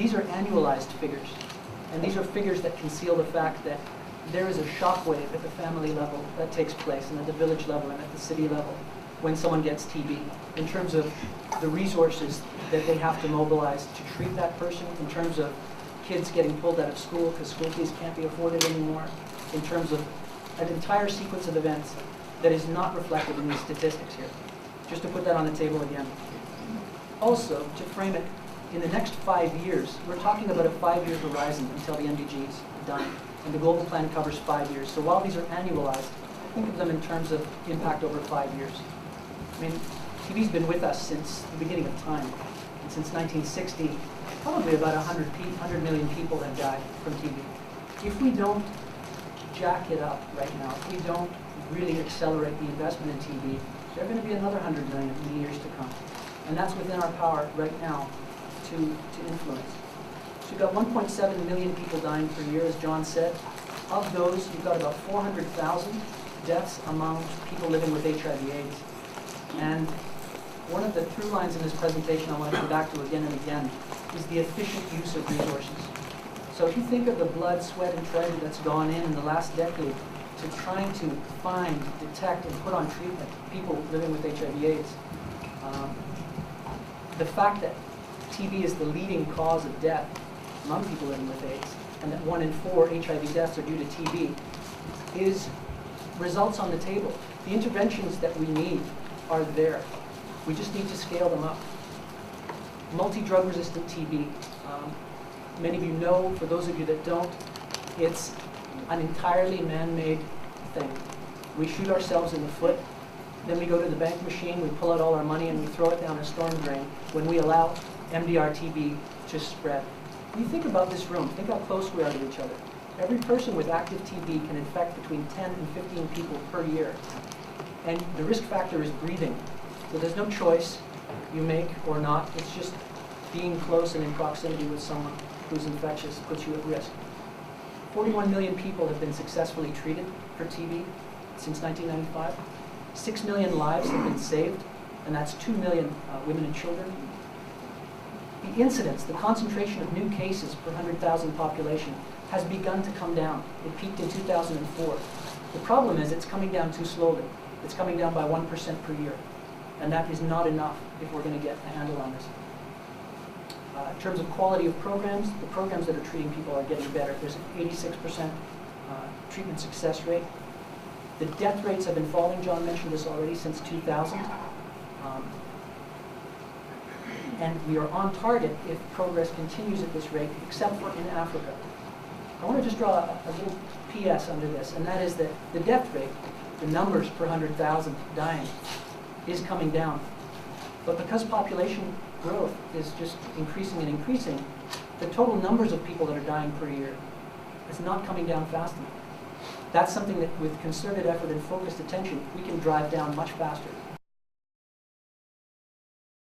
These are annualized figures, and these are figures that conceal the fact that there is a shockwave at the family level that takes place, and at the village level and at the city level when someone gets TB, in terms of the resources that they have to mobilize to treat that person, in terms of kids getting pulled out of school because school fees can't be afforded anymore, in terms of an entire sequence of events that is not reflected in these statistics here. Just to put that on the table again. Also, to frame it, in the next 5 years, we're talking about a 5-year horizon until the MDG is done, and the global plan covers 5 years. So while these are annualized, think of them in terms of impact over 5 years. I mean, TB's been with us since the beginning of time. And since 1960, probably about 100 million people have died from TB. If we don't jack it up right now, if we don't really accelerate the investment in TB, there are going to be another 100 million in the years to come. And that's within our power right now to influence. So you've got 1.7 million people dying per year, as John said. Of those, you've got about 400,000 deaths among people living with HIV/AIDS. And one of the through lines in this presentation I want to come back to again and again is the efficient use of resources. So if you think of the blood, sweat, and treasure that's gone in the last decade to trying to find, detect, and put on treatment people living with HIV/AIDS, the fact that TB is the leading cause of death among people living with AIDS, and that 1 in 4 HIV deaths are due to TB, is results on the table. The interventions that we need are there. We just need to scale them up. Multi-drug resistant TB. Many of you know, for those of you that don't, it's an entirely man-made thing. We shoot ourselves in the foot, then we go to the bank machine, we pull out all our money, and we throw it down a storm drain when we allow MDR TB to spread. When you think about this room, think how close we are to each other. Every person with active TB can infect between 10 and 15 people per year. And the risk factor is breathing. So there's no choice you make or not. It's just being close and in proximity with someone who's infectious puts you at risk. 41 million people have been successfully treated for TB since 1995. 6 million lives have been saved, and that's 2 million women and children. The incidence, the concentration of new cases per 100,000 population has begun to come down. It peaked in 2004. The problem is it's coming down too slowly. It's coming down by 1% per year. And that is not enough if we're going to get a handle on this. In terms of quality of programs, the programs that are treating people are getting better. There's an 86% treatment success rate. The death rates have been falling, John mentioned this already, since 2000. And we are on target if progress continues at this rate, except for in Africa. I want to just draw a little PS under this, and that is that the death rate, the numbers per 100,000 dying, is coming down. But because population growth is just increasing and increasing, the total numbers of people that are dying per year is not coming down fast enough. That's something that with concerted effort and focused attention, we can drive down much faster.